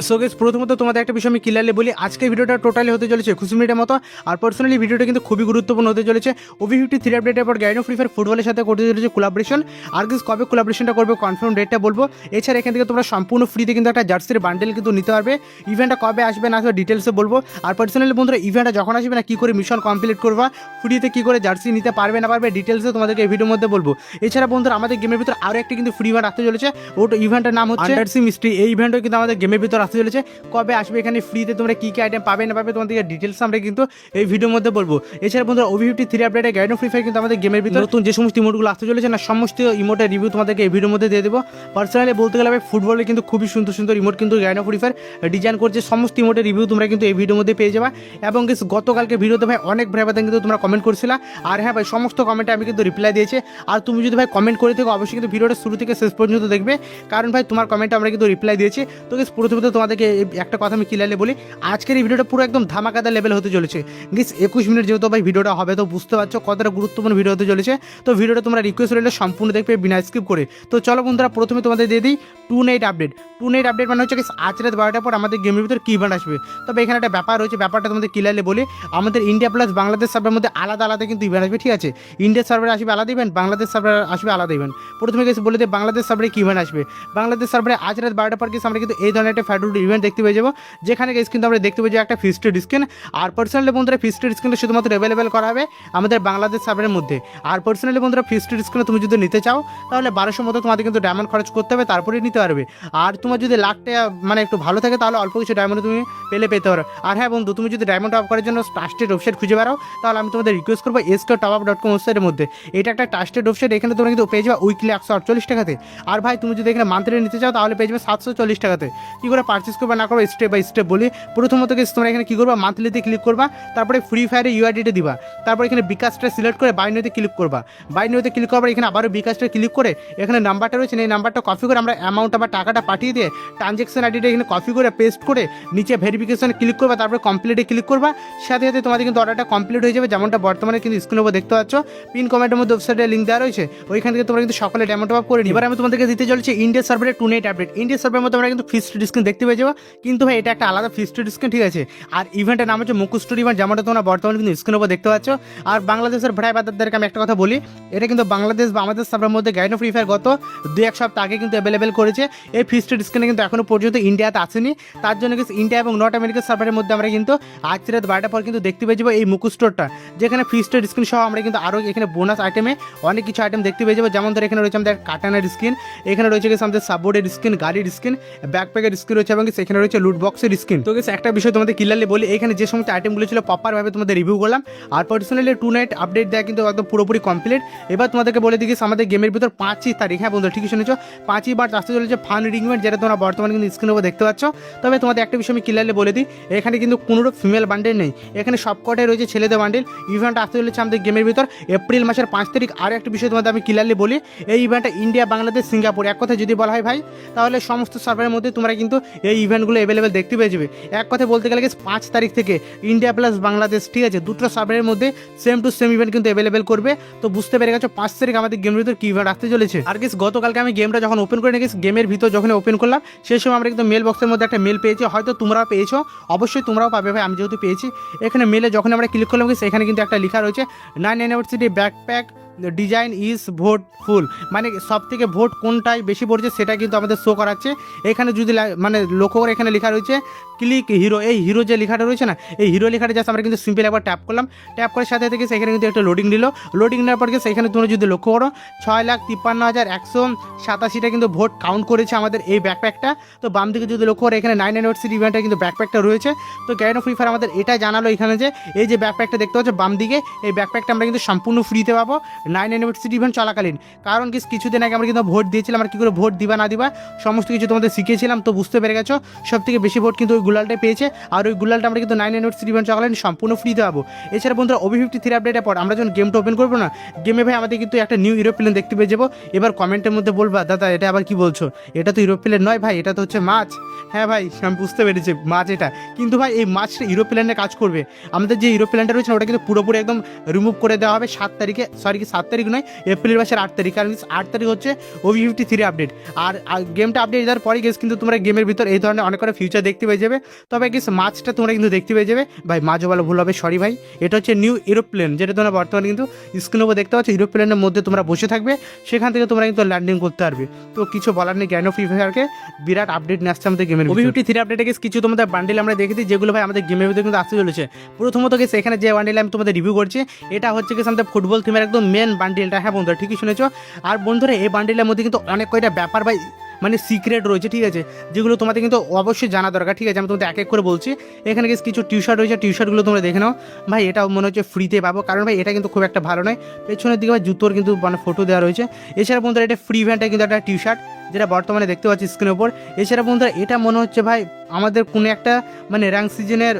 So guys প্রথমত তোমাদের একটা বিষয় আমি ক্লিয়ারলি বলি, আজকে ভিডিওটা টোটালি হতে চলেছে 21 মিনিটের মতো। আর পার্সোনালি ভিডিওটা কিন্তু খুবই গুরুত্বপূর্ণ হতে চলেছে। OB53 আপডেটের পর গাইনো ফ্রি ফায়ার ফুটবলের সাথে করতে চলেছে কোলাবোরেশন। আর গাইস কবে কোলাবোরেশনটা করবে কনফার্ম ডেটটা বলবো। এছাড়া এখান থেকে তোমরা সম্পূর্ণ ফ্রিতে কিন্তু একটা জার্সির বান্ডেল কিন্তু নিতে পারবে। ইভেন্টটা কবে আসবে না আসবে ডিটেলসে বলবো। আর পার্সোনালি বন্ধুরা ইভেন্টটা যখন আসবে না কী করে মিশন কমপ্লিট করবা, ফ্রিতে কী করে জার্সি নিতে পারবে না পারবে ডিটেলসে তোমাদেরকে এই ভিডিওর মধ্যে বলবো। এছাড়া বন্ধুরা আমাদের গেমের ভিতর আরও একটা কিন্তু ফ্রি ইভেন্ট আসতে চলেছে। ওটা ইভেন্টের নাম হচ্ছে আন্ডারসি মিস্ট্রি। এই ইভেন্টও কিন্তু আমাদের গেমের ভিতর আসতে চলেছে। কবে আসবে, এখানে ফ্রিতে তোমরা কী কী আইটেম পাবে না পাবে তোমাদেরকে ডিটেলস আমরা কিন্তু এই ভিডিওর মধ্যে বলবো। এছাড়া বন্ধুরা OB53 আপডেটে গাইনো ফ্রি ফায়ার কিন্তু আমাদের গেমের ভিতরে নতুন যে সমস্ত ইমোটগুলো আসতে চলেছে না, সমস্ত ইমোটের রিভিউ তোমাদেরকে এই ভিডিওর মধ্যে দিয়ে দেবো। পার্সোনালি বলতে গেলে ভাই ফুটবলে কিন্তু খুবই সুন্দর সুন্দর ইমোট কিন্তু গাইনো ফ্রি ফায়ার ডিজাইন করছে। সমস্ত ইমোটের রিভিউ তোমরা কিন্তু এই ভিডিওর মধ্যে পেয়ে যাবা। এবং গতকালকে ভিডিওতে ভাই অনেক ভাই কিন্তু তোমরা কমেন্ট করছিলা। আর হ্যাঁ ভাই সমস্ত কমেন্টে আমি কিন্তু রিপ্লাই দিয়েছি। আর তুমি যদি ভাই কমেন্ট করে থাকো অবশ্যই কিন্তু ভিডিওটা শুরু থেকে শেষ পর্যন্ত দেখবে, কারণ ভাই তোমার কমেন্টে আমরা কিন্তু রিপ্লাই দিয়েছি। তো প্রথমত তোমাদেরকে একটা কথা আমি ক্লিয়ারলি বলি, আজকের এই ভিডিওটা পুরো একদম ধামাকাদার লেভেল হতে চলেছে। 21 মিনিট যেহেতু ভাই ভিডিওটা হবে, তো বুঝতে পারছো কতটা গুরুত্বপূর্ণ ভিডিও হতে চলেছে। তো ভিডিওটা তোমরা রিকোয়েস্ট রইলে সম্পূর্ণ দেখবে বিনা স্কিপ করে। তো চলো বন্ধুরা প্রথমে তোমাদের দিয়ে দিই 2 নাইট আপডেট। 2 নাইট আপডেট মানে হচ্ছে আজ রাত 12টার পর আমাদের গেমের ভিতরে কী ইভেন্ট আসবে। তবে এখানে একটা ব্যাপার রয়েছে, ব্যাপারটা তোমাদের ক্লিয়ারলি বলি। আমাদের ইন্ডিয়া প্লাস বাংলাদেশ সার্ভারের মধ্যে আলাদা আলাদা কিন্তু ইভেন্ট আসবে, ঠিক আছে? ইন্ডিয়া সার্ভারে আসবে আলাদা ইভেন্ট, বাংলাদেশ সার্ভারে আসবে আলাদা ইভেন্ট। প্রথমে গেছে বলে দিই বাংলাদেশ সার্ভারে কী ইভেন্ট আসবে। বাংলাদেশ সার্ভারে আজ রাত 12টার পর গেছে আমরা কিন্তু এই ধরনের একটা ফ্যাডুল ইভেন্ট দেখতে পেয়ে যাবো, যেখানে গেছে কিন্তু আমরা দেখতে পেয়ে যাবো একটা ফিস্টেড স্ক্রিন। আর পার্সোনালি বন্ধুরা ফিস্টেড স্ক্রিনটা শুধুমাত্র অ্যাভেলেবেল করা হবে আমাদের বাংলাদেশ সার্ভারের মধ্যে। আর পার্সোনালি বন্ধুরা ফিস্টেড স্ক্রিন তুমি যদি নিতে চাও তাহলে 1200 মতো তোমাদের কিন্তু ডায়মন্ড খরচ করতে হবে, তারপরে নিতে পারবে। আর তোমার যদি লাখটা মানে একটু ভালো থাকে তাহলে অল্প কিছু ডায়মন্ড তুমি পেতে পারো। আর হ্যাঁ বন্ধু, তুমি যদি ডায়মন্ড টপ করার জন্য ট্রাস্টেড ওয়েবসাইট খুঁজে বেড়াও তাহলে আমি তোমাদের রিকোয়েস্ট করবো sktopup.com ওয়েবসাইটের মধ্যে। এটা একটা ট্রাস্টেড ওয়েবসাইট, এখানে তোমরা কিন্তু পেয়ে যাবে উইকলি 148 টাকাতে। আর ভাই তুমি যদি এখানে মান্থলি নিতে চাও তাহলে পেয়ে যাবে 740 টাকাতে। কী করে পারচেস করবে না করবে স্টেপ বাই স্টেপ বলি। প্রথমত তোমরা এখানে কী করবা, মান্থলিতে ক্লিক করবা, তারপরে ফ্রি ফায়ারে ইউআইডিটা দিবা, তারপর এখানে বিকাশটা সিলেক্ট করে বাইনোতে ক্লিক করবা। বাইনোতে ক্লিক করার এখানে আবারও বিকাশটা ক্লিক করে এখানে নাম্বারটা রয়েছে এই নাম্বারটা কপি করে আমরা অ্যামাউন্টটা বা টাকাটা পাঠিয়ে দিয়ে ট্রানজ্যাকশন আইডিটা এখানে কপি করে পেস্ট করে নিচে ভেরিফিকেশনে ক্লিক করবা, তারপরে কমপ্লিটে ক্লিক করবা। সাথে সাথে তোমাদের কিন্তু অর্ডারটা কমপ্লিট হয়ে যাবে, যেমনটা বর্তমানে কিন্তু স্ক্রিনের উপর দেখতে পাচ্ছ। পিন কমেন্টের মধ্যে ওয়েবসাইটের লিঙ্ক দেওয়া রয়েছে, ওইখান থেকে তোমরা কিন্তু সকলে ডায়মন্ড টপ করে নিই। এবার আমি তোমাদেরকে দিতে চলেছি ইন্ডিয়া সার্ভারের 2 নাইট আপডেট। ইন্ডিয়া সার্ভারের মধ্যে আমরা কিন্তু ফিক্সড ডিসকাউন্ট দেখতে পেয়ে যাবো, কিন্তু ভাই এটা একটা আলাদা ফিক্সড ডিসকাউন্ট, ঠিক আছে? আর ইভেন্টের নাম হচ্ছে মুকুস্টোর ইভেন্ট, যেমনটা তোমরা বর্তমানে কিন্তু স্ক্রিনের উপর দেখতে পাচ্ছ। আর বাংলাদেশের ভাই বাদারদেরকে আমি একটা কথা বলি, এটা কিন্তু বাংলাদেশ বা আমাদের সার্ভারের মধ্যে গাইনো ফ্রি ফায়ার গত 2-1 সপ্তাহ আগে কিন্তু অ্যাভেলেবেল করেছে। এই ফিক্সড ডিসকাউন্ট কিন্তু এখনো পর্যন্ত ইন্ডিয়াতে আসেনি, তার জন্য কিন্তু ইন্ডিয়া এবং নর্থ আমেরিকা সার্ভারের মধ্যে আমরা কিন্তু আজ রাত 12টার পর কিন্তু দেখতে পেয়ে যাবো এই মুকুস্টোরটা, যেখানে ফিক্সড ডিসকাউন্ট সহ আমরা কিন্তু আরও এখানে বোনাস আইটেমে অনেক কিছু আইটেম দেখতে পেয়ে যাবো। যেমন ধর এখানে রয়েছে আমাদের কাটানার স্কিন, এখানে রয়েছে গেছে আমাদের সাববোর্ডের স্কিন, গাড়ির স্কিন, ব্যাকপ্যাকের স্কিন রয়েছে এবং সেখানে রয়েছে লুট বক্সের স্কিন। তো গেছে একটা বিষয় তোমাদের ক্লিয়ারলি বলি, এখানে যে সমস্ত আইটেমগুলো ছিল প্রপারভাবে তোমাদের রিভিউ করলাম। আর পার্সোনালি 2 নাইট আপডেট দেওয়া কিন্তু একদম পুরোপুরি কমপ্লিট। এবার তোমাদেরকে বলে দিয়েছি আমাদের গেমের ভিতর 5ই তারিখ, হ্যাঁ বন্ধু ঠিকই শুনেছো, 5ই মার্চ আসতে চলেছে ফান রিডিং ইভেন্ট, যেটা তোমরা বর্তমানে কিন্তু স্ক্রিনের উপর দেখতে পাচ্ছ। তবে তোমাদের একটা বিষয় আমি ক্লিয়ারলি বলে দিই, এখানে কিন্তু কোনোরূপ ফিমেল বান্ডেল নেই, এখানে সবকটাই রয়েছে ছেলেদের বান্ডেল। ইভেন্ট আসতে চলেছে আমাদের গেমের ভিতর এপ্রিল মাসের 5 তারিখ। আর একটা বিষয় তোমাদের আমি ক্লিয়ারলি বলি, এই ইভেন্টটা ইন্ডিয়া, বাংলাদেশ, সিঙ্গাপুর এক কথায় যদি বলা হয় ভাই, তাহলে সমস্ত সার্ভারের মধ্যে তোমরা কিন্তু এই ইভেন্টগুলো অ্যাভেলেবেল দেখতে পেয়ে যাবে। এক কথায় বলতে গেলে 5 তারিখ থেকে ইন্ডিয়া প্লাস বাংলাদেশ, ঠিক আছে, দুটো সার্ভারের মধ্যে সেম টু সেম ইভেন্ট কিন্তু অ্যাভেলেবেল করবে। তো বুঝতে পেরে গেছো 5 তারিখ আমাদের গেমের ভিতর কি ইভেন্ট আসতে চলেছে। আর গতকালকে আমি গেমটা যখন ওপেন করে রেখেছি, গেমের ভিতর যখন ওপেন করলাম সেই সময় আমরা কিন্তু মেল বক্সের মধ্যে একটা মেল পেয়েছি, হয়তো তোমরাও পেয়েছো, অবশ্যই তোমরাও পাবে ভাই, আমি যেহেতু পেয়েছি। এখানে মেলে যখন আমরা ক্লিক করলাম সেখানে কিন্তু একটা লেখা রয়েছে 9 ইউনিভার্সিটি ব্যাকপ্যাক ডিজাইন ইজ ভোট ফুল, মানে সব থেকে ভোট কোনটাই বেশি পড়ছে সেটা কিন্তু আমাদের শো করাচ্ছে। এখানে যদি মানে লক্ষ্য করে এখানে লেখা রয়েছে ক্লিক হিরো, এই হিরো যে লেখাটা রয়েছে না, এই হিরো লেখাটা জাস্ট আমরা কিন্তু সিম্পল একবার ট্যাপ করলাম, ট্যাপ করার সাথে থেকে সেখানে কিন্তু একটা লোডিং নিল। লোডিং নেওয়ার পর সেখানে তোমরা যদি লক্ষ্য করো 6,53,187টা কিন্তু ভোট কাউন্ট করেছে আমাদের এই ব্যাকপ্যাকটা। তো বাম দিকে যদি লক্ষ্য করো এখানে 9 ইউনিভার্সিটি ইভেন্টে কিন্তু ব্যাকপ্যাকটা রয়েছে। তো গাইনো ফ্রি ফায়ার আমাদের এটা জানালো এখানে যে এই যে ব্যাকপ্যাকটা দেখতে পাচ্ছ বাম দিকে, এই ব্যাকপ্যাকটা আমরা কিন্তু সম্পূর্ণ ফ্রিতে পাবো 9 ইউনিভার্সিটি ইভেন্ট চলাকালীন। কারণ কিছুদিন আগে আমরা কিন্তু ভোট দিয়েছিলাম, আমরা কী করে ভোট দিবা না দিবা সমস্ত কিছু তোমাদের শিখিয়েছিলাম। তো বুঝতে পেরে গেছো সব থেকে বেশি ভোট কিন্তু ওই গুলালটাই পেয়েছে, আর ওই গুলালটা আমরা কিন্তু 9 ইউনিভার্সিটি ইভেন্ট চলাকালীন সম্পূর্ণ ফ্রিতে পাবো। এছাড়া বন্ধুরা OB53 আপডেটের পর আমরা যখন গেমটা ওপেন করবো না, গেমে ভাই আমাদের কিন্তু একটা নিউ ইউরোপ্লেন দেখতে পেয়ে যাবো। এবার কমেন্টের মধ্যে বলবা দাদা এটা আবার কি বলছো, এটা তো ইউরোপ্লেন নয় ভাই, এটা তো হচ্ছে মাছ। হ্যাঁ ভাই আমি বুঝতে পেরেছি মাছ এটা, কিন্তু ভাই এই মাছটা ইউরোপ্লেনে কাজ করবে। আমাদের যে ইউরোপ্লেনটা রয়েছে ওটা কিন্তু পুরোপুরি একদম রিমুভ করে দেওয়া হবে 7 তারিখ নয়, এপ্রিল মাসের 8 তারিখ, কারণ 8 তারিখ হচ্ছে OB53 আপডেট। আর গেমটা আপডেট দেওয়ার পরে গেস কিন্তু তোমরা গেমের ভিতর এই ধরনের অনেক কটা ফিউচার দেখতে পেয়ে যাবে। তবে গেস মাছটা তোমরা কিন্তু দেখতে পেয়ে যাবে ভাই, মাছও বলা ভুল হবে, সরি ভাই। এটা হচ্ছে নিউ এরোপ্লেন, যেটা তোমরা বর্তমানে কিন্তু স্ক্রিনের উপর দেখতে পাচ্ছ। এরোপ্লেনের মধ্যে তোমরা বসে থাকবে, সেখান থেকে তোমরা কিন্তু ল্যান্ডিং করতে পারবে। তো কিছু বলার নেই, জ্ঞান ফ্রি ফায়ারকে বিরাট আপডেট নিয়ে আসছে আমাদের গেমের। OB53 আপডেটে গেস কিছু তোমাদের বান্ডিল আমরা দেখে দিই, যেগুলো ভাই আমাদের গেমের ভিতরে কিন্তু আসতে চলেছে। প্রথমত গেস এখানে যে বান্ডিল আমি তোমাদের রিভিউ করছি, এটা হচ্ছে গেস আমাদের ফুটবল থিমের একদম মেন বান্ডিলটা। হ্যাঁ বন্ধুরা, ঠিকই শুনেছো। আর বন্ধুরা এই বান্ডিলের মধ্যে কিন্তু অনেক কয়টা ব্যাপার ভাই মানে সিক্রেট রয়েছে, ঠিক আছে, যেগুলো তোমাদের কিন্তু অবশ্যই জানা দরকার, ঠিক আছে। আমি তোমাদের এক এক করে বলছি। এখানে কিছু টি শার্ট রয়েছে, টি শার্টগুলো তোমরা দেখে নাও ভাই। এটা মনে হচ্ছে ফ্রিতে পাবো, কারণ ভাই এটা কিন্তু খুব একটা ভালো নয়। পেছনের দিকে ভাই জুতোর কিন্তু মানে ফটো দেওয়া রয়েছে। এছাড়া বন্ধুরা এটা ফ্রি ইভেন্টে কিন্তু একটা টি শার্ট, যেটা বর্তমানে দেখতে পাচ্ছি স্ক্রিনের ওপর। এছাড়া বন্ধুরা এটা মনে হচ্ছে ভাই আমাদের কোনো একটা মানে র্যাঙ্ক সিজনের,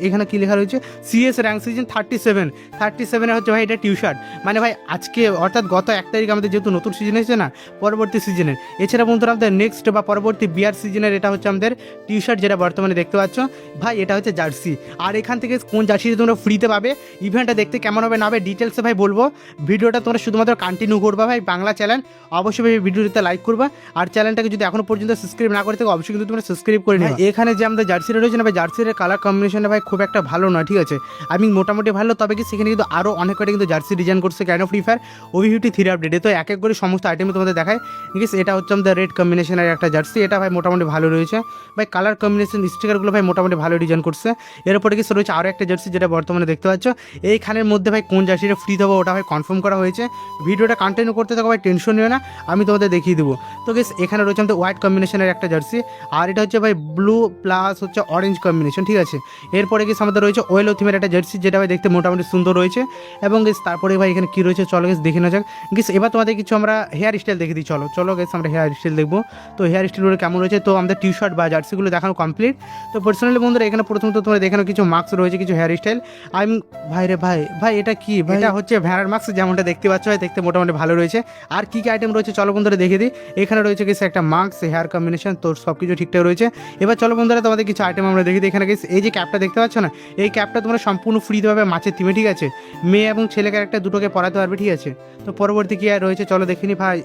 এখানে কি লেখা রয়েছে, CS র্যাঙ্ক সিজন 37 হচ্ছে ভাই এটা টি শার্ট। মানে ভাই আজকে অর্থাৎ গত 1 তারিখ আমাদের যেহেতু নতুন সিজন এসেছে না, পরবর্তী সিজনের। এছাড়া বন্ধুরা আমাদের নেক্সট বা পরবর্তী বিয়ার সিজনের এটা হচ্ছে আমাদের টি শার্ট, যেটা বর্তমানে দেখতে পাচ্ছ ভাই। এটা হচ্ছে জার্সি। আর এখান থেকে কোন জার্সিটা তোমরা ফ্রিতে পাবে, ইভেন্টটা দেখতে কেমন হবে না হবে ডিটেলসে ভাই বলবো। ভিডিওটা তোমরা শুধুমাত্র কন্টিনিউ করবা ভাই, বাংলা চ্যানেল অবশ্যই ভাই ভিডিওতে লাইক করবা। আর চ্যানেলটাকে যদি এখনো পর্যন্ত সাবস্ক্রাইব না করে থাকো অবশ্যই কিন্তু তোমরা সাবস্ক্রাইব করে নিও। এখানে যে আমাদের জার্সিটা রয়েছে না ভাই, জার্সির কালার কম্বিনেশনটা ভাই খুব একটা ভালো না, ঠিক আছে। আমি মোটামুটি ভালো, তবে কি সেখানে কিন্তু আরও অনেক কটা কিন্তু জার্সি ডিজাইন করছে জ্ঞান ফ্রি ফায়ার OB53 আপডেটে। তো এক এক করে সমস্ত আইটেম তোমাদের দেখায়। ঠিক আছে, এটা হচ্ছে আমাদের রেড কম্বিনেশনের একটা জার্সি, এটা ভাই মোটামুটি ভালো রয়েছে ভাই। কালার কম্বিনেশন স্টিকারগুলো ভাই মোটামুটি ভালো ডিজাইন করছে। এরপরে কিছু রয়েছে আরও একটা জার্সি, যেটা বর্তমানে দেখতে পাচ্ছ। এইখানের মধ্যে ভাই কোন জার্সিটা ফ্রি দেবো ওটা ভাই কনফার্ম করা হয়েছে। ভিডিওটা কন্টিনিউ করতে থাকো ভাই, টেনশন নিও না, আমি তোমাদের দেখিয়ে দেবো। তো গেস এখানে রয়েছে আমাদের হোয়াইট কম্বিনেশনের একটা জার্সি, আর এটা হচ্ছে ভাই ব্লু প্লাস হচ্ছে অরেঞ্জ কম্বিনেশন, ঠিক আছে। এরপরে গেস আমাদের রয়েছে ওয়েলো থিমের একটা জার্সি, যেটা ভাই দেখতে মোটামুটি সুন্দর রয়েছে। এবং গেস তারপরে ভাই এখানে কী রয়েছে চলো গেস দেখে নেওয়া যাক। গেস এবার তোমাদের কিছু আমরা হেয়ার স্টাইল দেখে দিই, চলো গেস আমরা হেয়ার স্টাইল দেখবো। তো হেয়ার স্টাইলগুলো কেমন রয়েছে, তো আমাদের টি শার্ট বা জার্সিগুলো দেখানো কমপ্লিট। তো পার্সোনালি বন্ধুরা এখানে প্রথমত তোমরা দেখানো কিছু মাস্ক রয়েছে, কিছু হেয়ার স্টাইল। আমি ভাই রে ভাই এটা কি ভাই, এটা হচ্ছে ভেড়ার মাস্ক, যেমনটা দেখতে পাচ্ছ ভাই, দেখতে মোটামুটি ভালো রয়েছে। আর কী কী আইটেম রয়েছে চলো বন্ধুরা দেখে দিই। এখানে রয়েছে কিছু একটা মাস্ক, হেয়ার কম্বিনেশন, তো সব কিছু ঠিকঠাক রয়েছে। এবার চলো বন্ধুরা তোমাদের কিছু আইটেম আমরা দেখে দিই। এখানে এই যে ক্যাপটা দেখতে পাচ্ছ না, এই ক্যাপটা তোমরা সম্পূর্ণ ফ্রিতে পাবে মাছের থিমে, ঠিক আছে। মেয়ে এবং ছেলে ক্যারেক্টার দুটোকে পরাতে পারবে, ঠিক আছে। তো পরবর্তী কী আর রয়েছে চলো দেখিনি ভাই।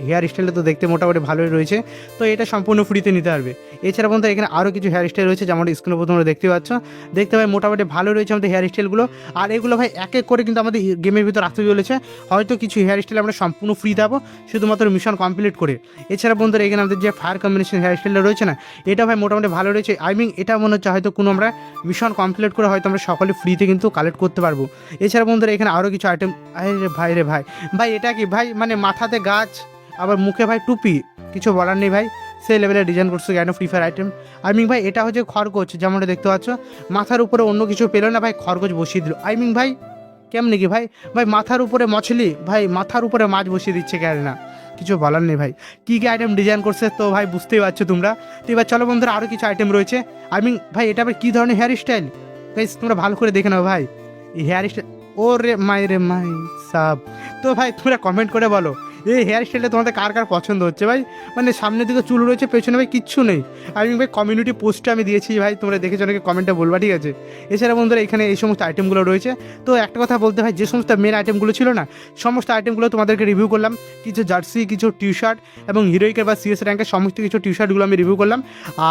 হেয়ার স্টাইলটা তো দেখতে মোটামুটি ভালোই রয়েছে, তো এটা সম্পূর্ণ ফ্রিতে নিতে পারবে। এছাড়া বন্ধুরা এখানে আরও কিছু হেয়ার স্টাইল রয়েছে, যেমন স্ক্রিনে তোমরা দেখতে পাচ্ছ, দেখতে ভাই মোটামুটি ভালো রয়েছে আমাদের হেয়ার স্টাইলগুলো। আর এগুলো ভাই এক এক করে কিন্তু আমাদের গেমের ভিতর আসতে চলেছে। হয়তো কিছু হেয়ার স্টাইল আমরা সম্পূর্ণ ফ্রি দেবো শুধুমাত্র মিশন কমপ্লিট করে। এছাড়া বন্ধুরা এখানে আমাদের যে ফায়ার কম্বিনেশন হেয়ার স্টাইলটা রয়েছে না, এটা ভাই মোটামুটি ভালো রয়েছে। এটা মনে হচ্ছে হয়তো কোনো আমরা মিশন কমপ্লিট করে হয়তো আমরা সকলে ফ্রিতে কিন্তু কালেক্ট করতে পারবো। এছাড়া বন্ধুরা এখানে আরও কিছু আইটেম, ভাই এটা কি ভাই, মানে মাথাতে গাছ আবার মুখে ভাই টুপি, কিছু বলার নেই ভাই, সেই লেভেলের ডিজাইন করছে জ্ঞান ফ্রি ফায়ার আইটেম। ভাই এটা হচ্ছে খরগোশ, যেমনটা দেখতে পাচ্ছ, মাথার উপরে অন্য কিছু পেলো না ভাই, খরগোশ বসিয়ে দিল। ভাই কেমন কি ভাই, মাথার উপরে মছলি, ভাই মাথার উপরে মাছ বসিয়ে দিচ্ছে কেন না, কিছু বলার নেই ভাই। কী কী আইটেম ডিজাইন করছে তো ভাই বুঝতেই পারছো তোমরা। তো এবার চলো বন্ধুরা আরও কিছু আইটেম রয়েছে। ভাই এটা আবার কী ধরনের হেয়ার স্টাইল গাইস, তোমরা ভালো করে দেখে নাও ভাই এই হেয়ার স্টাইল। ও রে মাই সাব। তো ভাই তোমরা কমেন্ট করে বলো এই হেয়ার স্টাইলটা তোমাদের কার কার পছন্দ হচ্ছে ভাই। মানে সামনের দিকে চুল রয়েছে, পেছনে ভাই কিচ্ছু নেই। ভাই কমিউনিটি পোস্টে আমি দিয়েছি ভাই, তোমরা দেখেছো অনেকে কমেন্টে বলবা, ঠিক আছে। এছাড়া বন্ধুরা এখানে এই সমস্ত আইটেমগুলো রয়েছে। তো একটা কথা বলতে ভাই, যে সমস্ত মেন আইটেমগুলো ছিল না, সমস্ত আইটেমগুলো তোমাদেরকে রিভিউ করলাম। কিছু জার্সি, কিছু টি শার্ট এবং হিরোইকের বা CS র্যাঙ্কের সমস্ত কিছু টি শার্টগুলো আমি রিভিউ করলাম।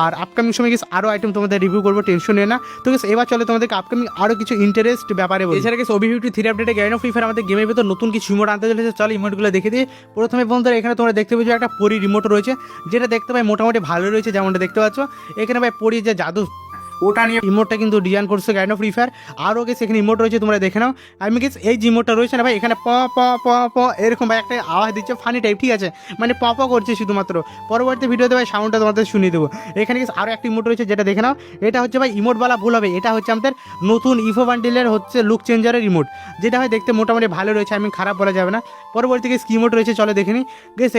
আর আপকামিং সময় কিছু আরও আইটেম তোমাদের রিভিউ করবো, টেনশন নিয়ে না। তো এবার চলে তোমাদেরকে আপকামিং আরও কিছু ইন্টারেস্ট ব্যাপারে বলি। এছাড়া OB53 আপডেটে জ্ঞান ফ্রি ফায়ার আমাদের গেমের ভিতর নতুন কিছু ইমোট আনতে চলেছে, চলো ইমোটগুলো দেখে দিই। প্রথমে বন্ধুরা এখানে তোমরা দেখতে পাচ্ছ একটা পরি রিমোট রয়েছে, যেটা দেখতে ভাই মোটামুটি ভালো রয়েছে, যেমনটা দেখতে পাচ্ছ। এখানে ভাই পরি যে জাদু ওটা নিয়ে ইমোটটা কিন্তু ডিজাইন করছে জ্ঞান ফ্রি ফায়ার। আরও গেছে এখানে ইমোট রয়েছে, তোমরা দেখে নাও। এই যে ইমোটটা রয়েছে না ভাই, এখানে প প প প এরকম ভাই একটা আওয়াজ দিচ্ছে ফানি টাইপ, ঠিক আছে, মানে প প করছে শুধুমাত্র। পরবর্তী ভিডিওতে ভাই সাউন্ডটা তোমাদের শুনিয়ে দেবো। এখানে আরও একটা ইমোট রয়েছে, যেটা দেখে নাও। এটা হচ্ছে ভাই ইমোট বলা ভুল হবে, এটা হচ্ছে আমাদের নতুন ইফো বান্ডিলের হচ্ছে লুক চেঞ্জারের ইমোট, যেটা হয় দেখতে মোটামুটি ভালো রয়েছে, খারাপ বলা যাবে না। পরবর্তী কি ইমোট রয়েছে চলো দেখে নিই।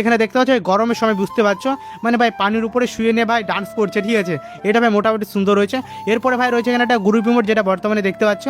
এখানে দেখতে পাচ্ছ গরমের সময় বুঝতে পারছো, মানে ভাই পানির উপরে শুয়ে নিয়ে ভাই ডান্স করছে, ঠিক আছে, এটা ভাই মোটামুটি সুন্দর রয়েছে। এরপরে ভাই রয়েছে এখানে একটা গ্রুপ ইমোট, যেটা বর্তমানে দেখতে পাচ্ছ।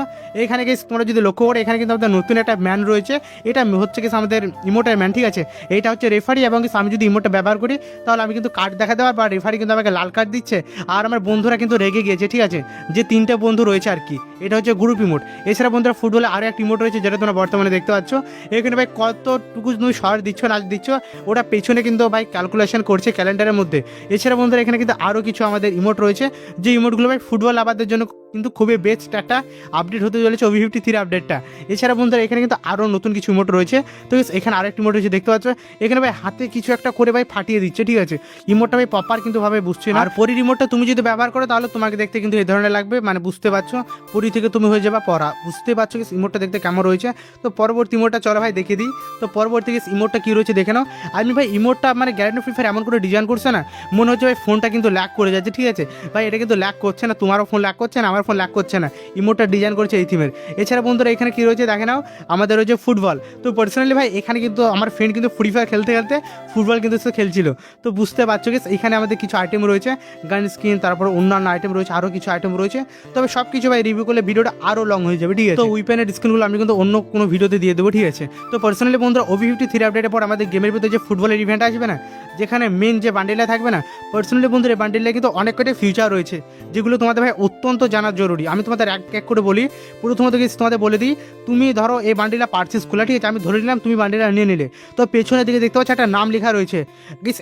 এখানে গেস তোমরা যদি লক্ষ্য করো, এখানে কিন্তু আমাদের নতুন একটা ম্যান রয়েছে। এটা হচ্ছে গেস আমাদের ইমোটের ম্যান, ঠিক আছে। এইটা হচ্ছে রেফারি, এবং আমি যদি ইমোটটা ব্যবহার করি তাহলে আমি কিন্তু কার্ড দেখাতে পারবো, আর রেফারি কিন্তু আমাকে লাল কার্ড দিচ্ছে। আর আমার বন্ধুরা কিন্তু রেগে গিয়েছে, ঠিক আছে, যে 3টে বন্ধু রয়েছে আর কি। এটা হচ্ছে গ্রুপ ইমোট। এছাড়া বন্ধুরা ফুটবলে আরও একটা ইমোট রয়েছে, যেটা তোমরা বর্তমানে দেখতে পাচ্ছ। এখানে ভাই কতটুকু তুমি শর্ট দিচ্ছ না দিচ্ছ, ওটা পেছনে কিন্তু ভাই ক্যালকুলেশন করছে ক্যালেন্ডারের মধ্যে। এছাড়া বন্ধুরা এখানে কিন্তু আরও কিছু আমাদের ইমোট রয়েছে, যে ইমোটগুলো ভাই ফুটবল লাভারদের জন্য কিন্তু খুবই বেস্ট একটা আপডেট হতে চলেছে OB53 আপডেটটা। এছাড়া বন্ধুরা এখানে কিন্তু আরও নতুন কিছু ইমোট রয়েছে। তো এখানে আরেকটি ইমোট রয়েছে দেখতে পাচ্ছ। এখানে ভাই হাতে কিছু একটা করে ভাই ফাটিয়ে দিচ্ছে, ঠিক আছে। ইমোটটা ভাই প্রপার কিন্তু ভাবে বুঝছি না। আর পরির ইমোটটা তুমি যদি ব্যবহার করো তাহলে তোমাকে দেখতে কিন্তু এই ধরনের লাগবে, মানে বুঝতে পারছো পরি থেকে তুমি হয়ে যাবা পরা, বুঝতে পারছো কি ইমোটটা দেখতে কেমন রয়েছে। তো পরবর্তী ইমোটটা চলো ভাই দেখে দিই। তো পরবর্তী ইমোটটা কি রয়েছে দেখে নাও। আমি ভাই ইমোটটা মানে গ্যারেন্টি ফ্রি ফায়ার এমন করে ডিজাইন করছে না, মনে হচ্ছে ভাই ফোনটা কিন্তু ল্যাগ করে যাচ্ছে, ঠিক আছে। ভাই এটা কিন্তু ল্যাগ করছে না, তোমারও ফোন ল্যাগ করছে না, আমার ফোন ল্যাগ করছে না। ইমোটটা ডিজাইন করেছে এই থিমের। এছাড়া বন্ধুরা এখানে কি রয়েছে দেখে নাও, আমাদের রয়েছে ফুটবল। তো পার্সোনালি ভাই এখানে কিন্তু আমার ফ্রেন্ড কিন্তু ফ্রি ফায়ার খেলতে খেলতে ফুটবল কিন্তু সে খেলছিল। তো বুঝতে পারছো কি এখানে আমাদের কিছু আইটেম রয়েছে, গান স্কিন, তারপর অন্যান্য আইটেম রয়েছে, আরও কিছু আইটেম রয়েছে। তবে সব কিছু ভাই রিভিউ করলে ভিডিওটা আরও লং হয়ে যাবে, ঠিক আছে। তো উইপেনের স্ক্রিনগুলো আমি কিন্তু অন্য কোনো ভিডিওতে দিয়ে দেবো, ঠিক আছে। তো পার্সোনালি বন্ধুরা OB53 আপডেটের পর আমাদের গেমের ভিতরে যে ফুটবলের ইভেন্ট আসবে না, যেখানে মেন যে বান্ডেলটা থাকবে না, পার্সোনালি বন্ধুরা এই বান্ডেলে কিন্তু অনেক কয়টা ফিউচার রয়েছে, যেগুলো তোমাদের ভাই অত্যন্ত জানা জরুরি। আমি তোমাদের এক এক করে বলি। প্রথমত তোমাদের বলে দিই, তুমি ধরো এই বান্ডেলটা পারচেস করলে, ঠিক আছে, আমি ধরে নিলাম তুমি বান্ডেলটা নিয়ে নিলে। তো পেছনের দিকে দেখতে পাচ্ছ একটা নাম লেখা রয়েছে।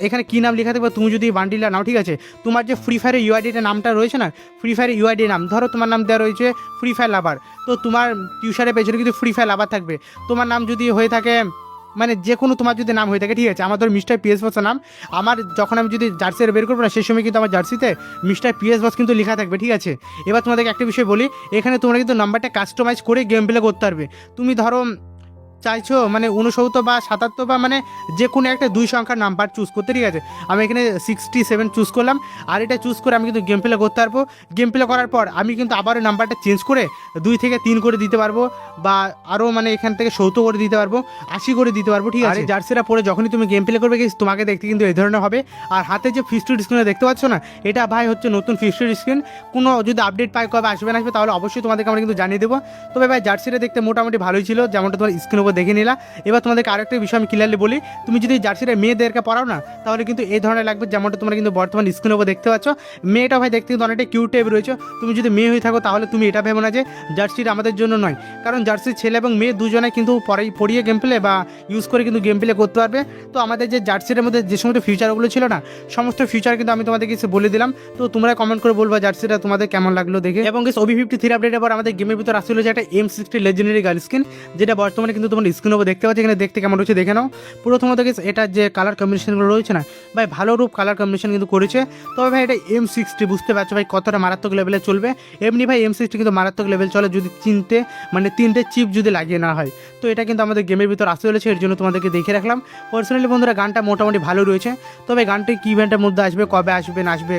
এখানে কী নাম লেখা থাকবে, তুমি যদি এই বান্ডেলটা নাও, ঠিক আছে, তোমার যে ফ্রি ফায়ারের ইউআইডিটা নামটা রয়েছে না, ফ্রি ফায়ারের ইউআইডি নাম, ধরো তোমার নাম দেওয়া রয়েছে ফ্রি ফায়ার লাভার। তো তোমার টিউশনের পেছনে কিন্তু ফ্রি ফায়ার লাভার থাকবে। তোমার নাম যদি হয়ে থাকে, মানে যে কোনো তোমার যদি নাম হয়ে থাকে, ঠিক আছে, আমার ধর মিস্টার PS বস নাম, আমার যখন আমি যদি জার্সিটা বের করবো না, সেই সময় কিন্তু আমার জার্সিতে মিস্টার PS বস কিন্তু লেখা থাকবে, ঠিক আছে। এবার তোমাদেরকে একটা বিষয় বলি, এখানে তোমরা কিন্তু নাম্বারটা কাস্টমাইজ করে গেম প্লে করতে পারবে। তুমি ধরো চাইছো মানে 69 বা 77 বা মানে যে কোনো একটা 2 সংখ্যার নাম্বার চুজ করতে, ঠিক আছে। আমি এখানে 67 চুজ করলাম, আর এটা চুজ করে আমি কিন্তু গেম প্লে করতে পারবো। গেম প্লে করার পর আমি কিন্তু আবারও নাম্বারটা চেঞ্জ করে 2 থেকে 3 করে দিতে পারবো, বা আরও মানে এখান থেকে 70 করে দিতে পারবো, 80 করে দিতে পারবো, ঠিক আছে। জার্সিটা পরে যখনই তুমি গেম প্লে করবে তোমাকে দেখতে কিন্তু এই ধরনের হবে। আর হাতে যে ফিস্টেড স্ক্রিনে দেখতে পাচ্ছ না, এটা ভাই হচ্ছে নতুন ফিস্টেড স্ক্রিন। কোনো যদি আপডেট পাই কবে আসবে না আসবে তাহলে অবশ্যই তোমাদেরকে আমরা কিন্তু জানিয়ে দেবো। তবে ভাই জার্সিটা দেখতে মোটামুটি ভালোই ছিল, যেমনটা তোমার স্ক্রিন উপর দেখে নিলা। এবার তোমাদেরকে আরেকটা বিষয় আমি ক্লিয়ারলি বলি, তুমি যদি জার্সিটা মেয়েদেরকে পড়াও না, তাহলে কিন্তু এই ধরনের লাগবে, যেমনটা তোমরা কিন্তু বর্তমান স্ক্রিনের উপর দেখতে পাচ্ছ। মেয়েটা ভাই দেখতে কিন্তু অনেকটা কিউট টাইপ রয়েছে। তুমি যদি মেয়ে হয়ে থাকো তাহলে তুমি এটা ভেবো না যে জার্সিটা আমাদের জন্য নয়, কারণ জার্সি ছেলে এবং মেয়ে দুজনে কিন্তু পড়িয়ে গেম প্লে বা ইউজ করে কিন্তু গেম প্লে করতে পারবে। তো আমাদের যে জার্সিটার মধ্যে যে সমস্ত ফিচারগুলো ছিল না, সমস্ত ফিচার কিন্তু আমি তোমাদেরকে বলে দিলাম। তো তোমরা কমেন্ট করে বলবা জার্সিটা তোমাদের কেমন লাগলো দেখে। এবং OB53 আপডেটের পর আমাদের গেমের ভিতর আসছিল যে একটা M60 লেজেন্ডারি গার্ল স্কিন, যেটা বর্তমানে কিন্তু তোমার স্ক্রিনের উপর দেখতে পাচ্ছ। এখানে দেখতে কেমন রয়েছে দেখে নাও। প্রথমত এটা যে কালার কম্বিনেশনগুলো রয়েছে না ভাই, ভালো রূপ কালার কম্বিনেশন কিন্তু করেছে। তবে ভাই এটা M60, বুঝতে পারছো ভাই কতটা মারাত্মক লেভেলে চলবে। এমনি ভাই M60 কিন্তু মারাত্মক লেভেল চলে যদি 3টে চিপ যদি লাগিয়ে না হয়। তো এটা কিন্তু আমাদের গেমের ভিতর আসতে চলেছে, এর জন্য তোমাদেরকে দেখে রাখলাম। পার্সোনালি বন্ধুরা গানটা মোটামুটি ভালো রয়েছে। তবে গানটি কি ইভেন্টের মধ্যে আসবে, কবে আসবে না আসবে,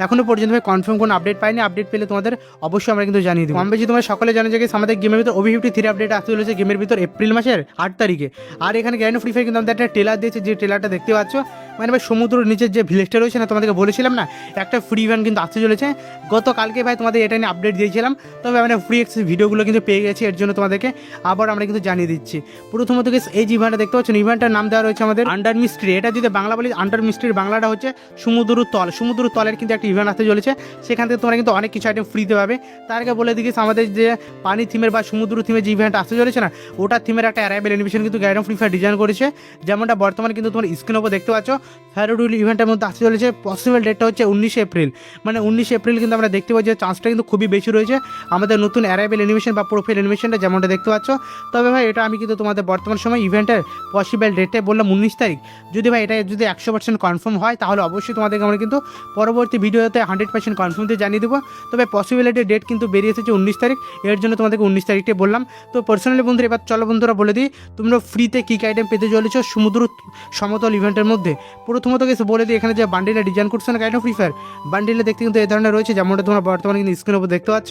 এখনো পর্যন্ত ভাই কনফার্ম কোনো আপডেট পাইনি। আপডেট পেলে তোমাদের অবশ্যই আমরা কিন্তু জানিয়ে দেবো। আমি তোমরা সকলে জানো যে আমাদের গেমের ভিতর OB53 আপডেট আসতে চলেছে গেমের ভিতর এপ্রিল মাসের 8 তারিখে। আর এখানে গ্যারেন্টি ফ্রি ফায়ার কিন্তু আমাদের একটা ট্রেলার দিয়েছে, যে ট্রেলারটা দেখতে পাচ্ছ, মানে ভাই সমুদ্রের নিচের যে ভিলেজটা রয়েছে না, তোমাদেরকে বলেছিলাম না একটা ফ্রি ইভেন্ট কিন্তু আসতে চলেছে। গতকালকে ভাই তোমাদের এটা নিয়ে আপডেট দিয়েছিলাম। তবে আমরা ফ্রি অ্যাক্সেস ভিডিওগুলো কিন্তু পেয়ে গেছি, এর জন্য তোমাদেরকে আবার আমরা কিন্তু জানিয়ে দিচ্ছি। প্রথমত এই যে ইভেন্টটা দেখতে পাচ্ছেন, ইভেন্টটার নাম দেওয়া রয়েছে আমাদের আন্ডার মিস্ট্রি। এটা যদি বাংলা বলি আন্ডার মিস্ট্রির বাংলাটা হচ্ছে সমুদ্র তল। সমুদ্র তলের কিন্তু একটা ইভেন্ট আসতে চলেছে, সেখান থেকে তোমরা কিন্তু অনেক কিছু আইটেম ফ্রিতে পাবে। তার আগে বলে দিয়েছি আমাদের যে পানি থিমের বা সমুদ্র থিমের যে ইভেন্ট আসতে চলেছে না, ওটার থিমের একটা অ্যারাইভেল অ্যানিমেশন কিন্তু গ্যারেন্টি ফ্রি ফায়ার ডিজাইন করেছে, যেমনটা বর্তমানে কিন্তু তোমার স্ক্রিনের উপর দেখতে পাচ্ছ। ফেয়ারউড ইভেন্টের মধ্যে আসতে চলেছে। পসিবল ডেটটা হচ্ছে 19 এপ্রিল, মানে 19 এপ্রিল কিন্তু আমরা দেখতে পাচ্ছি, চান্সটা কিন্তু খুবই বেশি রয়েছে আমাদের নতুন অ্যারাইভেল অ্যানিমেশন বা প্রোফাইল অ্যানিমেশনটা যেমনটা দেখতে পাচ্ছ। তবে ভাই এটা আমি কিন্তু তোমাদের বর্তমান সময় ইভেন্টের পসিবল ডেটে বললাম 19 তারিখ। যদি ভাই এটা যদি 100% কনফার্ম হয় তাহলে অবশ্যই তোমাদেরকে আমরা কিন্তু পরবর্তী ভিডিওতে 100% কনফার্ম দিয়ে জানিয়ে দেবো। তবে পসিবিলিটি ডেট কিন্তু বেরিয়ে এসেছে 19 তারিখ, এর জন্য তোমাদেরকে 19 তারিখে বললাম। তো পার্সোনালি বন্ধুরা এবার চলো বন্ধুরা বলে দিই তোমরা ফ্রিতে কী কী আইটেম পেতে চলেছো সমুদ্র সমতল ইভেন্টের মধ্যে। প্রথমত গেছে বলে দিই, এখানে যে বান্ডিলে ডিজাইন করছে না গাইড অফ ফ্রি ফায়ার, বান্ডিলে দেখতে কিন্তু এই ধরনের রয়েছে, যেমনটা তোমরা বর্তমানে কিন্তু স্ক্রিনের উপর দেখতে পাচ্ছ।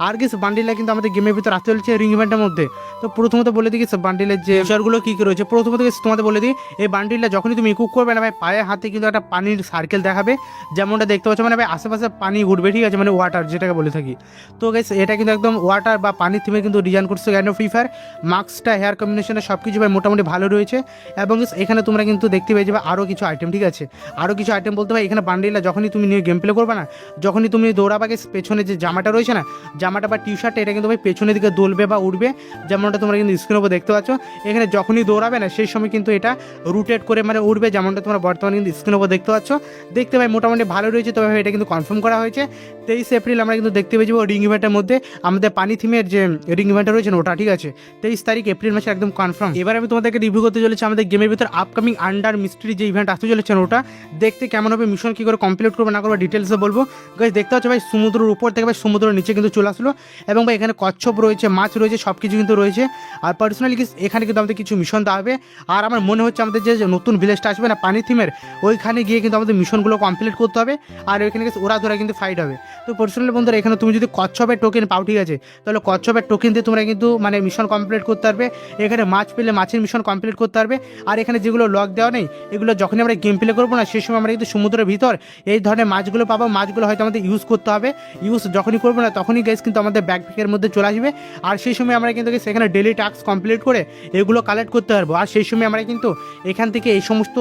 আর গেছে বান্ডিলে কিন্তু আমাদের গেমের ভিতর আসতে চলেছে রিং ইভেন্টের মধ্যে। তো প্রথমত বলে দিই বান্ডিলের যে ফিচারগুলো কী কী রয়েছে। প্রথমত গেছে তোমাদের বলে দিই, এই বান্ডিলটা যখনই তুমি ইকুইপ করবে না ভাই, পায়ে হাতে কিন্তু একটা পানির সার্কেল দেখাবে, যেমনটা দেখতে পাচ্ছ, মানে ভাই আশেপাশে পানি ঘুরবে, ঠিক আছে, মানে ওয়াটার যেটাকে বলে থাকি। তো গেছে এটা কিন্তু একদম ওয়াটার বা পানির থিমে কিন্তু ডিজাইন করছে গাইড অফ ফ্রি ফায়ার। মাস্কটা, হেয়ার কম্বিনেশনটা সব কিছু ভাই মোটামুটি ভালো রয়েছে। এবং এখানে তোমরা কিন্তু দেখতে পেয়ে যাবে আরও কিছু আইটেম, ঠিক আছে, আরও কিছু আইটেম বলতে ভাই এখানে বান্ডিলটা যখনই তুমি নিয়ে গেম প্লে করবে না, যখনই তুমি দৌড়াবাকে পেছনে যে জামাটা রয়েছে না, জামাটা বা টি শার্টটা, এটা কিন্তু ভাই পেছনের দিকে দোলবে বা উঠবে, যেমনটা তোমরা কিন্তু স্ক্রিনের উপর দেখতে পাচ্ছ। এখানে যখনই দৌড়াবে না সেই সময় কিন্তু এটা রুটেট করে মানে উঠবে, যেমনটা তোমরা বর্তমানে কিন্তু স্ক্রিনের উপর দেখতে পাচ্ছ। দেখতে ভাই মোটামুটি ভালো রয়েছে। তবে এটা কিন্তু কনফার্ম করা হয়েছে 23 এপ্রিল আমরা কিন্তু দেখতে পেয়ে যাবো রিং ইভেন্টের মধ্যে আমাদের পানি থিমের যে রিং ইভেন্টটা রয়েছে ওটা, ঠিক আছে, 23 তারিখ এপ্রিল মাসে একদম কনফার্ম। এবার আমি তোমাদেরকে রিভিউ করতে চলেছি আমাদের গেমের ভিতর আপকামিং আন্ডার মিস্ট্রি যে ইভেন্ট আসতে চলেছে ওটা দেখতে কেমন হবে, মিশন কী করে কমপ্লিট করবে না করবে ডিটেলসে বলবো। গাইস দেখতে পাচ্ছ ভাই সমুদ্রের উপর থেকে ভাই সমুদ্রের নিচে কিন্তু চলে আসলো, এবং ভাই এখানে কচ্ছপ রয়েছে, মাছ রয়েছে, সব কিছু কিন্তু রয়েছে। আর পার্সোনালি এখানে কিন্তু আমাদের কিছু মিশন দেওয়া হবে। আর আমার মনে হচ্ছে আমাদের যে নতুন ভিলেজটা আসবে না পানি থিমের, ওইখানে গিয়ে কিন্তু আমাদের মিশনগুলো কমপ্লিট করতে হবে। আর ওইখানে ওরা ধরা কিন্তু ফাইট হবে। তো পার্সোনালি বন্ধুরা এখানে তুমি যদি কচ্ছপের টোকেন পাও, ঠিক আছে, তাহলে কচ্ছপের টোকেন দিয়ে তোমরা কিন্তু মানে মিশন কমপ্লিট করতে পারবে। এখানে মাছ পেলে মাছের মিশন কমপ্লিট করতে পারবে। আর এখানে যেগুলো লক দেওয়া নেই, এগুলো যখনই আমরা গেম প্লে করবো না সেই সময় আমরা কিন্তু সমুদ্রের ভিতর এই ধরনের মাছগুলো পাবো। মাছগুলো হয়তো আমাদের ইউজ করতে হবে, ইউজ যখনই করবো না তখনই গাইস কিন্তু আমাদের ব্যাকপ্যাকের মধ্যে চলে আসবে। আর সেই সময় আমরা কিন্তু সেখানে ডেলি টাস্ক কমপ্লিট করে এগুলো কালেক্ট করতে পারবো। আর সেই সময় আমরা কিন্তু এখান থেকে এই সমস্ত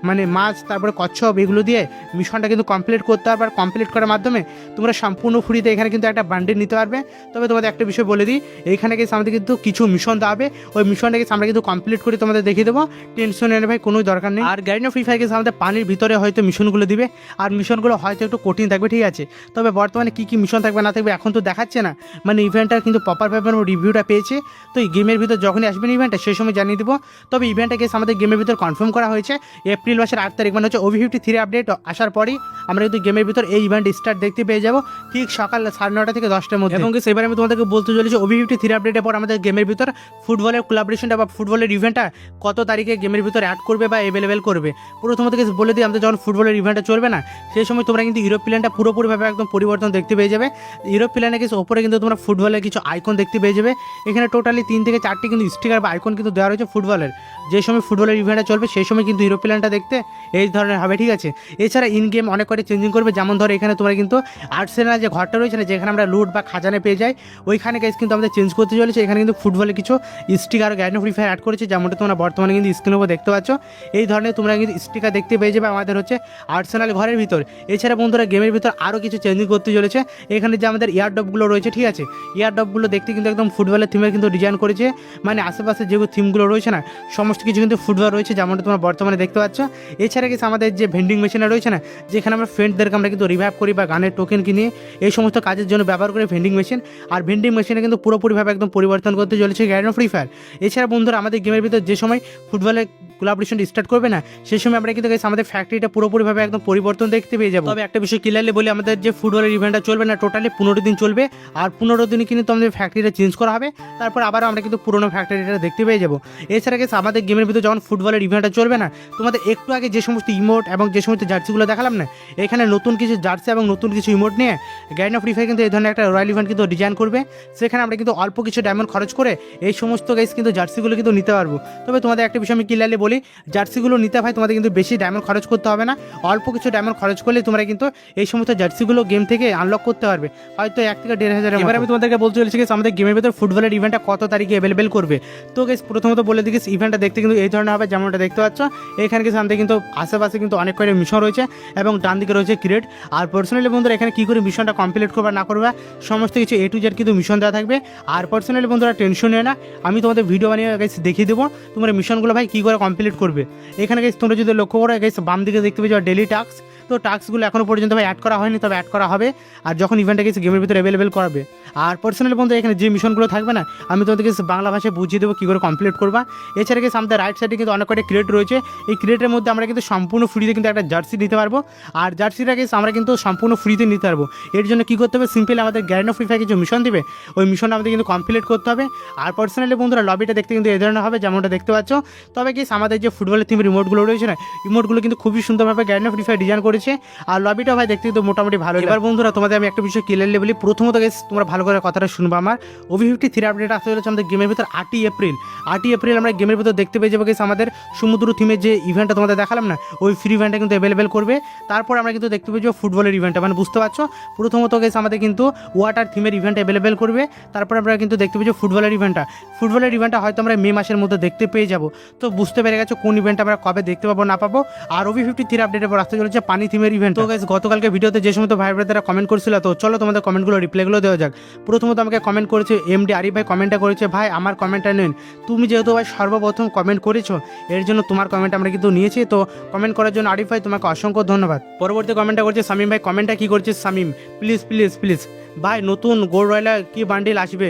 মানে মাছ, তারপরে কচ্ছপ, এগুলো দিয়ে মিশনটা কিন্তু কমপ্লিট করতে পারবে। আর কমপ্লিট করার মাধ্যমে তোমরা সম্পূর্ণ ফ্রিতে এখানে কিন্তু একটা বান্ডিল নিতে পারবে। তবে তোমাদের একটা বিষয় বলে দিই, এইখানে গেছে আমাদের কিন্তু কিছু মিশন দেওয়া হবে, ওই মিশনটা গেছে আমরা কিন্তু কমপ্লিট করে তোমাদের দেখিয়ে দেবো, টেনশন এনে ভাই কোনো দরকার নেই। আর গাইড অফ ফ্রি ফায়ার গেছে আমাদের পানির ভিতরে হয়তো মিশনগুলো দিবে, আর মিশনগুলো হয়তো একটু কঠিন থাকবে, ঠিক আছে। তবে বর্তমানে কী কী মিশন থাকবে না থাকবে এখন তো দেখাচ্ছে না, মানে ইভেন্টটা কিন্তু প্রপারভাবে রিভিউটা পেয়েছে। তো এই গেমের ভিতর যখনই আসবে না ইভেন্টটা সেই সময় জানিয়ে দেবো। তবে ইভেন্টটা গেছে আমাদের গেমের ভিতর কনফার্ম করা হয়েছে এপ্রিল মাসের 8 তারিখ, মানে হচ্ছে OB53 আপডেট আসার পরই আমরা কিন্তু গেমের ভিতর এই ইভেন্ট স্টার্ট দেখতে পেয়ে যাবো ঠিক সকাল 9:30 থেকে 10টার মধ্যে। এবং সেবার আমি তোমাদেরকে বলতে চলেছি OB53 আপডেটের পর আমাদের গেমের ভিতর ফুটবলের কোলাবোরেশনটা বা ফুটবলের ইভেন্টটা কত তারিখে গেমের ভিতর অ্যাড করবে বা অ্যাভেলেবেল করবে। প্রথমত থেকে বলে দিই, আমাদের যখন ফুটবলের ইভেন্টটা চলবে না সেই সময় তোমরা কিন্তু ইউরোপ প্ল্যানটা পুরোপুরিভাবে একদম পরিবর্তন দেখতে পেয়ে যাবে। ইউরোপ প্ল্যানে কিছু ওপরে কিন্তু তোমরা ফুটবলের কিছু আইকন দেখতে পেয়ে যাবে। এখানে টোটালি 3 থেকে 4টি কিন্তু স্টিকার বা আইকন কিন্তু দেওয়া রয়েছে ফুটবলের। যে সময় ফুটবলের ইভেন্টটা চলবে সেই সময় কিন্তু ইউরোপ প্ল্যানটা দেখতে এই ধরনের হবে, ঠিক আছে। এছাড়া ইন গেম অনেক কয়টা চেঞ্জিং করবে, যেমন ধরো এখানে তোমরা কিন্তু আর্সেনাল যে ঘরটা রয়েছে না, যেখানে আমরা লুট বা খাজানে পেয়ে যাই, ওইখানে গাইস কিন্তু আমাদের চেঞ্জ করতে চলেছে। এখানে কিন্তু ফুটবলের কিছু sticker guide of Free Fire add করেছে, যেমনটা তোমরা বর্তমানে কিন্তু স্ক্রিনের উপর দেখতে পাচ্ছ। এই ধরনের তোমরা কিন্তু স্টিকার দেখতে পেয়ে যাবে আমাদের হচ্ছে আর্সেনাল ঘরের ভিতর। এছাড়া বন্ধুরা গেমের ভিতর আরও কিছু চেঞ্জিং করতে চলেছে। এখানে যে আমাদের ইয়ারডপগুলো রয়েছে, ঠিক আছে, ইয়ারডপগুলো দেখতে কিন্তু একদম ফুটবলের থিমের কিন্তু ডিজাইন করেছে, মানে আশেপাশে যেগুলো থিমগুলো রয়েছে না সমস্ত কিছু কিন্তু ফুটবল রয়েছে, যেমনটা তোমরা বর্তমানে দেখতে পাচ্ছ। এছাড়া কিছু আমাদের যে ভেন্ডিং মেশিনটা রয়েছে না, যেখানে আমরা ফ্রেন্ডদেরকে আমরা কিন্তু রিভাইভ করি বা গানের টোকেন কিনে এই সমস্ত কাজের জন্য ব্যবহার করি ভেন্ডিং মেশিন। আর ভেন্ডিং মেশিনে কিন্তু পুরোপুরিভাবে একদম পরিবর্তন করতে চলেছে গাইড অফ ফ্রি ফায়ার। এছাড়া বন্ধুরা আমাদের গেমের ভিতর যে সময় ফুটবলের কোলাবোরেশন স্টার্ট করবে না সেই সময় আমরা কিন্তু আমাদের ফ্যাক্টরিটা পুরোপুরিভাবে একদম পরিবর্তন দেখতে পেয়ে যাবো। তবে একটা বিষয় ক্লিয়ারলি বলি, আমাদের যে ফুটবলের ইভেন্টটা চলবে না টোটালি 15 দিন চলবে। আর 15 দিনে কিন্তু আমাদের ফ্যাক্টরিটা চেঞ্জ করা হবে, তারপর আবার আমরা কিন্তু পুরোনো ফ্যাক্টরিটা দেখতে পেয়ে যাবো। এছাড়া গেছে আমাদের গেমের ভিতরে যখন ফুটবলের ইভেন্টটা চলবে না, তোমাদের একটু আগে যে সমস্ত ইমোট এবং যে সমস্ত জার্সিগুলো দেখালাম না, এখানে নতুন কিছু জার্সি এবং নতুন কিছু ইমোট নিয়ে গাইড অফ ফ্রি ফায়ার কিন্তু এই ধরনের একটা রয়্যাল ইভেন্ট কিন্তু ডিজাইন করবে। সেখানে আমরা কিন্তু অল্প কিছু ডায়মন্ড খরচ করে এই সমস্ত গাইস কিন্তু জার্সিগুলো কিন্তু নিতে পারবো। তবে তোমাদের একটা বিষয় আমি ক্লিয়ারলি বলি, জার্সিগুলো নিতে হয় তোমাদের কিন্তু বেশি ডায়মন্ড খরচ করতে হবে না, অল্প কিছু ডায়মন্ড খরচ করলে তোমরা কিন্তু এই সমস্ত জার্সিগুলো গেম থেকে আনলক করতে পারবে, হয়তো 1 থেকে 1,500। এবার আমি তোমাদেরকে বলতে চলেছি আমাদের গেমের ভিতর ফুটবলের ইভেন্টটা কত তারিখে অ্যাভেলেবেল করবে। তো গাইস প্রথমত বলে দিই ইভেন্টটা দেখতে কিন্তু এই ধরনের হবে, যেমনটা দেখতে পাচ্ছ। এখানে কিন্তু আমাদের কিন্তু আশেপাশে কিন্তু অনেক কয়টা মিশন রয়েছে এবং ডান দিকে রয়েছে ক্রিয়েট। আর পার্সোনালি বন্ধুরা এখানে কী করে মিশনটা কমপ্লিট করবা না করবা সমস্ত কিছু A to Z কিন্তু মিশন দেওয়া থাকবে। আর পার্সোনালি বন্ধুরা টেনশন নেয় না, আমি তোমাদের ভিডিও বানিয়ে গাইস দেখিয়ে দেবো তোমরা মিশনগুলো ভাই কী করে কমপ্লিট করবে। এখানে গাইস তোমরা যদি লক্ষ্য করো গাইস বাম দিকে দেখতে পেয়ে যাও ডেলি টাস্ক, তো টাস্কগুলো এখনও পর্যন্ত ভাই অ্যাড করা হয়নি, তবে অ্যাড করা হবে আর যখন ইভেন্টটা গেছে গেমের ভিতরে অ্যাভেলেবেল করবে। আর পার্সোনালি বন্ধু এখানে যে মিশনগুলো থাকবে না আমি তোমাদেরকে বাংলা ভাষায় বুঝিয়ে দেবো কী করে কমপ্লিট করবা। এছাড়া গেছে আমাদের রাইট সাইডে কিন্তু অনেক কটা ক্রিয়েট রয়েছে, এই ক্রিয়েটের মধ্যে আমরা কিন্তু সম্পূর্ণ ফ্রিতে কিন্তু একটা জার্সি নিতে পারবো। আর জার্সিটা গেছে আমরা কিন্তু সম্পূর্ণ ফ্রিতে নিতে পারবো। এর জন্য কী করতে হবে, সিম্পলি আমাদের গ্যারেন্টি ফ্রি ফায়ার কিছু মিশন দিবে, ওই মিশন আমাদের কিন্তু কমপ্লিট করতে হবে। আর পার্সোনালি বন্ধুরা লবিটা দেখতে কিন্তু এই ধরনের হবে যেমনটা দেখতে পাচ্ছ। তবে গেছে আমাদের যে ফুটবলের থিম রিমোটগুলো রয়েছে না, রিমোটগুলো কিন্তু খুবই সুন্দরভাবে গ্যারেন্টি ফ্রি ফায়ার ডিজাইন করেছে। আর লবিটা ভাই দেখতে কিন্তু মোটামুটি ভালো। এবার বন্ধুরা তোমাদের আমি একটা বিষয় ক্লিয়ারলি বলি, প্রথমত গেছে তোমরা ভালো করে কথাটা শুনবো। আমার OV53 আপডেট আসতে চলেছে আমাদের গেমের ভিতর 8ই এপ্রিল আমরা গেমের ভিতর দেখতে পেয়ে যাবো গেছে আমাদের সমুদ্র থিমের যে ইভেন্টটা তোমাদের দেখালাম না, ওই ফ্রি ইভেন্টটা কিন্তু অ্যাভেলেবেল করবে। তারপর আমরা কিন্তু দেখতে পেয়ে যাবো ফুটবলের ইভেন্টটা, মানে বুঝতে পারছো প্রথমত গেছে আমাদের কিন্তু ওয়াটার থিমের ইভেন্ট অ্যাভেলেবেল করবে। তারপর আমরা কিন্তু দেখতে পেয়েছি ফুটবলের ইভেন্টটা হয়তো আমরা মে মাসের মধ্যে দেখতে পেয়ে যাবো। তো বুঝতে পেরে গেছো কোন ইভেন্ট আমরা কবে দেখতে পাবো না পাবো। আর OV53 আপডেটের পর আসতে চলেছে পানি থিমের ইভেন্ট। তো গাইস গতকালকে ভিডিওতে যে সমস্ত ভাই ব্রাদাররা কমেন্ট করছিল, তো চলো তোমাদের কমেন্টগুলো রিপ্লাইগুলো দেওয়া যাক। প্রথমত আমাকে কমেন্ট করেছে MD আরিফ ভাই, কমেন্টটা করেছে ভাই আমার কমেন্টটা নেন, তুমি যেহেতু ভাই সর্বপ্রথম কমেন্ট করেছো এর জন্য তোমার কমেন্ট আমরা কিন্তু নিয়েছি। তো কমেন্ট করার জন্য আরিফ ভাই তোমাকে অসংখ্য ধন্যবাদ। পরবর্তী কমেন্টটা করছে শামিম ভাই, কমেন্টটা কি করছে শামিম, প্লিজ প্লিজ প্লিজ ভাই নতুন গোল্ড রয়্যালে কি বান্ডিল আসবে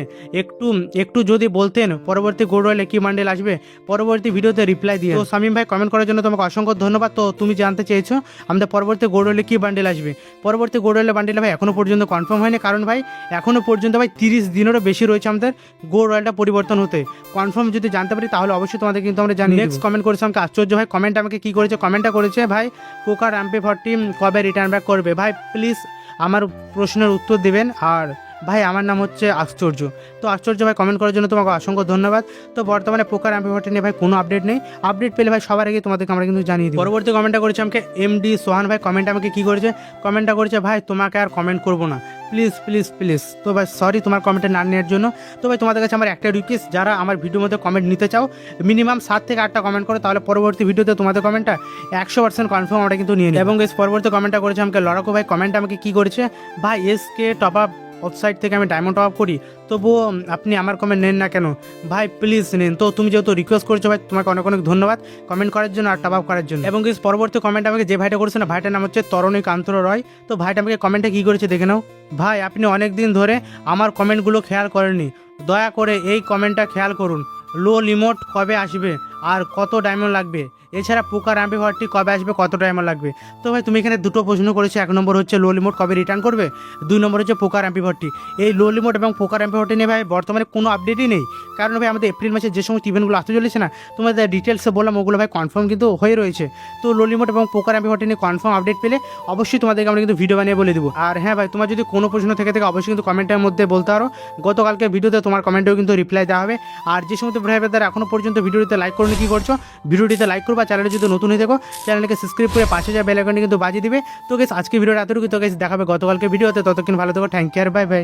একটু যদি বলতেন, পরবর্তী গোল্ড রয়্যালে কি বান্ডিল আসবে পরবর্তী ভিডিওতে রিপ্লাই দিয়ে। তো শামিম ভাই কমেন্ট করার জন্য তোমাকে অসংখ্য ধন্যবাদ। তো তুমি জানতে চেয়েছো আমাদের পরবর্তী গোল্ড রয়্যালে কি বান্ডিল আসবে, পরবর্তী গোল্ড রয়্যালে বান্ডিল ভাই এখনো পর্যন্ত কনফার্ম হয়নি, কারণ ভাই এখনো পর্যন্ত ভাই 30 দিনেরও বেশি রয়েছে আমাদের গোল্ড রয়্যালটা পরিবর্তন হতে। কনফার্ম যদি জানতে পারি তাহলে অবশ্যই তোমাদের কিন্তু আমরা জানি। নেক্সট কমেন্ট করেছে আমাকে আশ্চর্য ভাই, কমেন্ট আমাকে কি করেছে, কমেন্টটা করেছে ভাই কোকার MP40 কবে রিটার্ন ব্যাক করবে। ভাই প্লিজ আমার প্রশ্নের উত্তর দেবেন। আর ভাই আমার নাম হচ্ছে আশ্চর্য। তো আশ্চর্য ভাই কমেন্ট করার জন্য তোমাকে অসংখ্য ধন্যবাদ। তো বর্তমানে পোকার MP40 নিয়ে ভাই কোনো আপডেট নেই, আপডেট পেলে ভাই সবার আগে তোমাদেরকে আমরা কিন্তু জানিয়ে দিই। পরবর্তী কমেন্টটা করেছে আমাকে MD সোহান ভাই, কমেন্ট আমাকে কি করেছে, কমেন্টটা করেছে ভাই তোমাকে আর কমেন্ট করবো না, প্লিজ প্লিজ প্লিজ। তো ভাই সরি তোমার কমেন্টটা না নেওয়ার জন্য। তো ভাই তোমাদের কাছে আমার একটা রিকোয়েস্ট, যারা আমার ভিডিওর মধ্যে কমেন্ট নিতে চাও মিনিমাম 7 থেকে 8টা কমেন্ট করো, তাহলে পরবর্তী ভিডিওতে তোমাদের কমেন্টটা 100% কনফার্ম আমরা কিন্তু নিয়ে নিই। এবং এস পরবর্তী কমেন্টটা করেছে আমাকে লড়াকো ভাই, কমেন্ট আমাকে কি করেছে ভাই SK টপ আপ ওয়েবসাইট থেকে আমি ডায়মন্ড টপ আপ করি, তবুও আপনি আমার কমেন্ট নেন না কেন ভাই, প্লিজ নেন। তো তুমি যেহেতু রিকোয়েস্ট করছো ভাই তোমাকে অনেক অনেক ধন্যবাদ কমেন্ট করার জন্য আর টপ আপ করার জন্য। এবং পরবর্তী কমেন্ট আমাকে যে ভাইটা করেছে না, ভাইটার নাম হচ্ছে তরণী কান্তর রয়। তো ভাইটা আমাকে কমেন্টে কী করেছে দেখে নাও, ভাই আপনি অনেক দিন ধরে আমার কমেন্টগুলো খেয়াল করেননি, দয়া করে এই কমেন্টটা খেয়াল করুন, লো লিমিট কবে আসবে আর কত ডায়মন্ড লাগবে, এছাড়া পোকার MP40 কবে আসবে, কত ডায়মন্ড লাগবে। তো ভাই তুমি এখানে দুটো প্রশ্ন করেছো, 1 নম্বর হচ্ছে লো লিমিট কবে রিটার্ন করবে, 2 নম্বর হচ্ছে পোকার MP40। এই লো লিমিট এবং পোকার MP40 নিয়ে ভাই বর্তমানে কোনো আপডেটই নেই, কারণ ভাই আমাদের এপ্রিল মাসে যে সমস্ত ইভেন্টগুলো আসতে চলেছে না তোমাদের ডিটেলসে বললাম, ওগুলো ভাই কনফার্ম কিন্তু হয়ে রয়েছে। তো লো লিমিট এবং পোকার MP40 নিয়ে কনফার্ম আপডেট পেলে অবশ্যই তোমাদেরকে আমরা কিন্তু ভিডিও বানিয়ে বলে দেবো। আর হ্যাঁ ভাই তোমার যদি কোনো প্রশ্ন থেকে অবশ্যই কিন্তু কমেন্টের মধ্যে বলতে পারো, গতকালকে ভিডিওতে তোমার কমেন্টেও কিন্তু রিপ্লাই দেওয়া হবে। আর যে সমস্ত ভাই ব্রাদার এখনো পর্যন্ত ভিডিওটিতে লাইক করুন, কি করছো ভিডিওটিতে লাইক করবা, চ্যানেলে যদি নতুন হয়ে দেখো চ্যানেলকে সাবস্ক্রাইব করে পাশে যা বেল আইকনটি কিন্তু বাজিয়ে দিবে। তো গাইস আজকে ভিডিওটা এতটুকু, তো গাইস দেখাবে গতকালকে ভিডিওতে, ততক্ষণ ভালো থেকো, থ্যাংক ইউ আর বাই বাই।